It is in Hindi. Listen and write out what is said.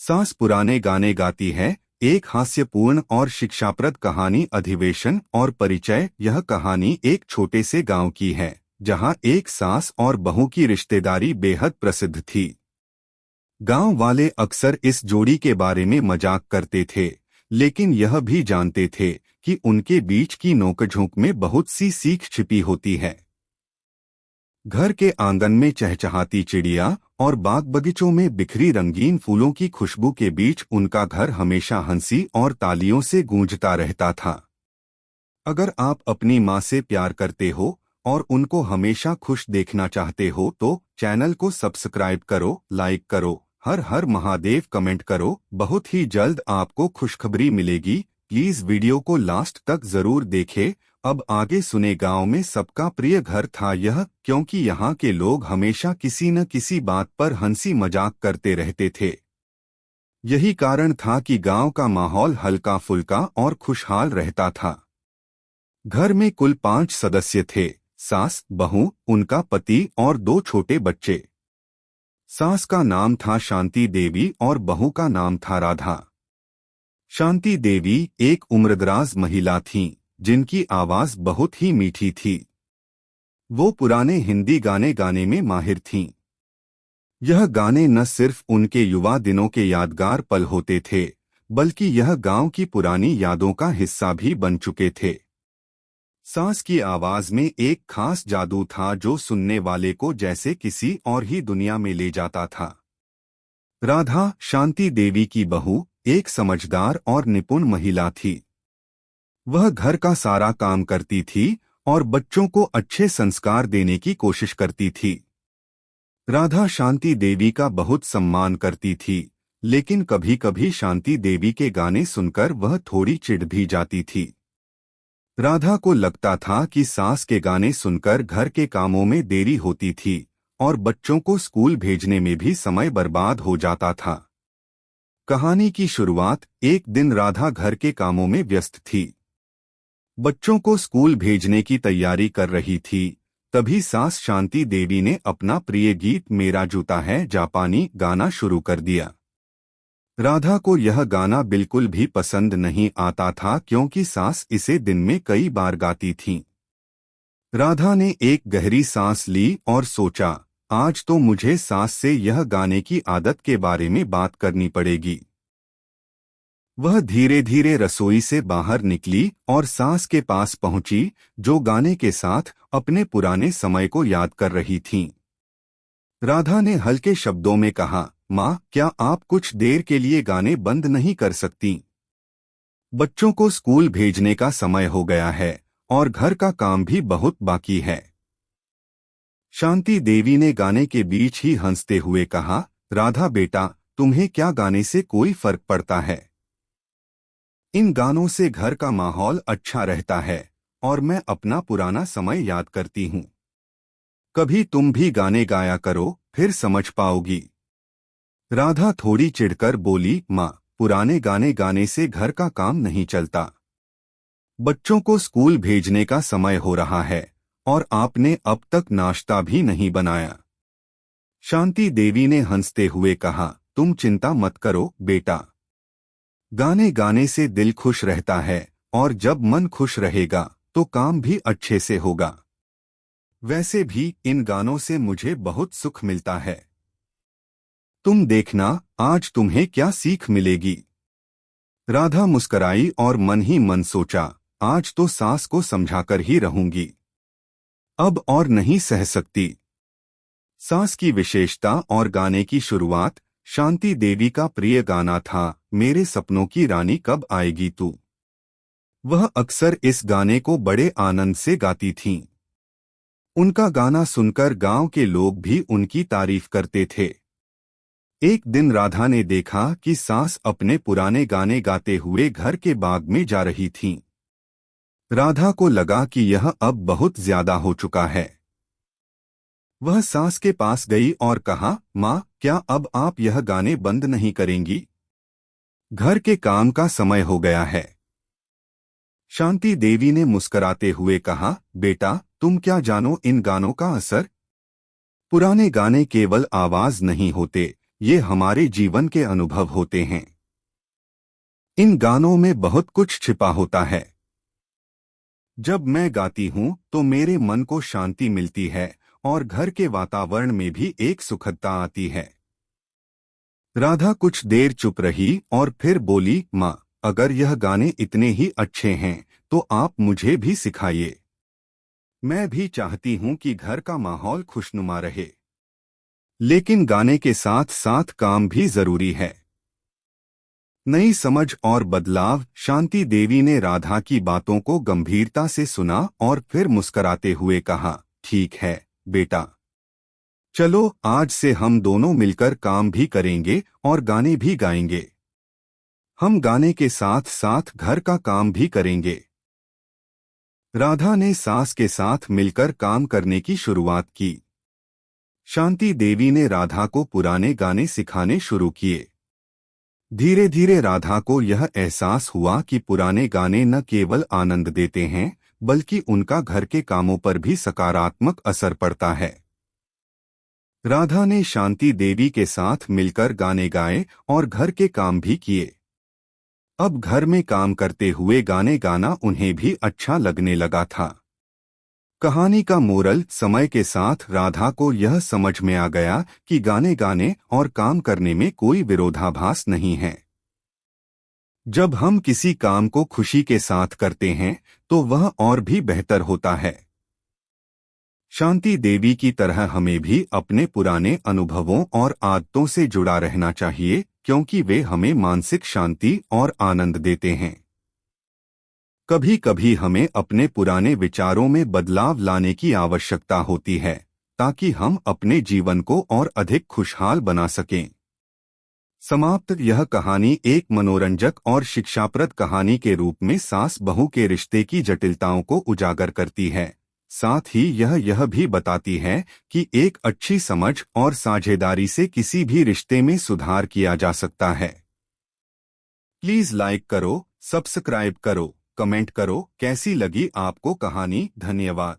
सास पुराने गाने गाती है, एक हास्यपूर्ण और शिक्षाप्रद कहानी। अधिवेशन और परिचय। यह कहानी एक छोटे से गांव की है, जहां एक सास और बहू की रिश्तेदारी बेहद प्रसिद्ध थी। गांव वाले अक्सर इस जोड़ी के बारे में मजाक करते थे, लेकिन यह भी जानते थे कि उनके बीच की नोकझोंक में बहुत सी सीख छिपी होती है। घर के आंगन में चहचहाती चिड़िया और बाग बगीचों में बिखरी रंगीन फूलों की खुशबू के बीच उनका घर हमेशा हंसी और तालियों से गूंजता रहता था। अगर आप अपनी माँ से प्यार करते हो और उनको हमेशा खुश देखना चाहते हो तो चैनल को सब्सक्राइब करो, लाइक करो, हर हर महादेव कमेंट करो। बहुत ही जल्द आपको खुशखबरी मिलेगी। प्लीज वीडियो को लास्ट तक जरूर देखें। अब आगे सुने। गांव में सबका प्रिय घर था यह, क्योंकि यहाँ के लोग हमेशा किसी न किसी बात पर हंसी मजाक करते रहते थे। यही कारण था कि गांव का माहौल हल्का फुल्का और खुशहाल रहता था। घर में कुल 5 सदस्य थे, सास, बहू, उनका पति और 2 छोटे बच्चे। सास का नाम था शांति देवी और बहू का नाम था राधा। शांति देवी एक उम्रदराज महिला थीं, जिनकी आवाज बहुत ही मीठी थी। वो पुराने हिंदी गाने गाने में माहिर थीं। यह गाने न सिर्फ उनके युवा दिनों के यादगार पल होते थे, बल्कि यह गांव की पुरानी यादों का हिस्सा भी बन चुके थे। सास की आवाज में एक खास जादू था जो सुनने वाले को जैसे किसी और ही दुनिया में ले जाता था। राधा, शांति देवी की बहू, एक समझदार और निपुण महिला थी। वह घर का सारा काम करती थी और बच्चों को अच्छे संस्कार देने की कोशिश करती थी। राधा शांति देवी का बहुत सम्मान करती थी, लेकिन कभी कभी शांति देवी के गाने सुनकर वह थोड़ी चिढ़ भी जाती थी। राधा को लगता था कि सास के गाने सुनकर घर के कामों में देरी होती थी और बच्चों को स्कूल भेजने में भी समय बर्बाद हो जाता था। कहानी की शुरुआत। एक दिन राधा घर के कामों में व्यस्त थी। बच्चों को स्कूल भेजने की तैयारी कर रही थी। तभी सास शांति देवी ने अपना प्रिय गीत मेरा जूता है जापानी गाना शुरू कर दिया। राधा को यह गाना बिल्कुल भी पसंद नहीं आता था, क्योंकि सास इसे दिन में कई बार गाती थीं। राधा ने एक गहरी सांस ली और सोचा, आज तो मुझे सास से यह गाने की आदत के बारे में बात करनी पड़ेगी। वह धीरे धीरे रसोई से बाहर निकली और सास के पास पहुंची, जो गाने के साथ अपने पुराने समय को याद कर रही थीं। राधा ने हल्के शब्दों में कहा, माँ, क्या आप कुछ देर के लिए गाने बंद नहीं कर सकती? बच्चों को स्कूल भेजने का समय हो गया है और घर का काम भी बहुत बाकी है। शांति देवी ने गाने के बीच ही हंसते हुए कहा, राधा बेटा, तुम्हें क्या गाने से कोई फर्क पड़ता है? इन गानों से घर का माहौल अच्छा रहता है और मैं अपना पुराना समय याद करती हूँ। कभी तुम भी गाने गाया करो, फिर समझ पाओगी। राधा थोड़ी चिढ़कर बोली, माँ, पुराने गाने गाने से घर का काम नहीं चलता। बच्चों को स्कूल भेजने का समय हो रहा है और आपने अब तक नाश्ता भी नहीं बनाया। शांति देवी ने हंसते हुए कहा, तुम चिंता मत करो बेटा। गाने गाने से दिल खुश रहता है और जब मन खुश रहेगा तो काम भी अच्छे से होगा। वैसे भी इन गानों से मुझे बहुत सुख मिलता है। तुम देखना, आज तुम्हें क्या सीख मिलेगी। राधा मुस्कराई और मन ही मन सोचा, आज तो सास को समझाकर ही रहूंगी। अब और नहीं सह सकती। सास की विशेषता और गाने की शुरुआत। शांति देवी का प्रिय गाना था, मेरे सपनों की रानी कब आएगी तू। वह अक्सर इस गाने को बड़े आनंद से गाती थीं। उनका गाना सुनकर गांव के लोग भी उनकी तारीफ करते थे। एक दिन राधा ने देखा कि सास अपने पुराने गाने गाते हुए घर के बाग में जा रही थीं। राधा को लगा कि यह अब बहुत ज्यादा हो चुका है। वह सास के पास गई और कहा, माँ, क्या अब आप यह गाने बंद नहीं करेंगी? घर के काम का समय हो गया है। शांति देवी ने मुस्कुराते हुए कहा, बेटा, तुम क्या जानो इन गानों का असर। पुराने गाने केवल आवाज नहीं होते, ये हमारे जीवन के अनुभव होते हैं। इन गानों में बहुत कुछ छिपा होता है। जब मैं गाती हूँ तो मेरे मन को शांति मिलती है और घर के वातावरण में भी एक सुखदता आती है। राधा कुछ देर चुप रही और फिर बोली, माँ, अगर यह गाने इतने ही अच्छे हैं तो आप मुझे भी सिखाइए। मैं भी चाहती हूँ कि घर का माहौल खुशनुमा रहे, लेकिन गाने के साथ साथ काम भी जरूरी है। नई समझ और बदलाव। शांति देवी ने राधा की बातों को गंभीरता से सुना और फिर मुस्कुराते हुए कहा, ठीक है बेटा, चलो आज से हम दोनों मिलकर काम भी करेंगे और गाने भी गाएंगे। हम गाने के साथ साथ घर का काम भी करेंगे। राधा ने सास के साथ मिलकर काम करने की शुरुआत की। शांति देवी ने राधा को पुराने गाने सिखाने शुरू किए। धीरे धीरे राधा को यह एहसास हुआ कि पुराने गाने न केवल आनंद देते हैं बल्कि उनका घर के कामों पर भी सकारात्मक असर पड़ता है। राधा ने शांति देवी के साथ मिलकर गाने गाए और घर के काम भी किए। अब घर में काम करते हुए गाने गाना उन्हें भी अच्छा लगने लगा था। कहानी का मोरल। समय के साथ राधा को यह समझ में आ गया कि गाने गाने और काम करने में कोई विरोधाभास नहीं है। जब हम किसी काम को खुशी के साथ करते हैं तो वह और भी बेहतर होता है। शांति देवी की तरह हमें भी अपने पुराने अनुभवों और आदतों से जुड़ा रहना चाहिए, क्योंकि वे हमें मानसिक शांति और आनंद देते हैं। कभी कभी हमें अपने पुराने विचारों में बदलाव लाने की आवश्यकता होती है ताकि हम अपने जीवन को और अधिक खुशहाल बना सकें। समाप्त। यह कहानी एक मनोरंजक और शिक्षाप्रद कहानी के रूप में सास बहू के रिश्ते की जटिलताओं को उजागर करती है। साथ ही यह भी बताती है कि एक अच्छी समझ और साझेदारी से किसी भी रिश्ते में सुधार किया जा सकता है। प्लीज लाइक करो, सब्सक्राइब करो, कमेंट करो कैसी लगी आपको कहानी। धन्यवाद।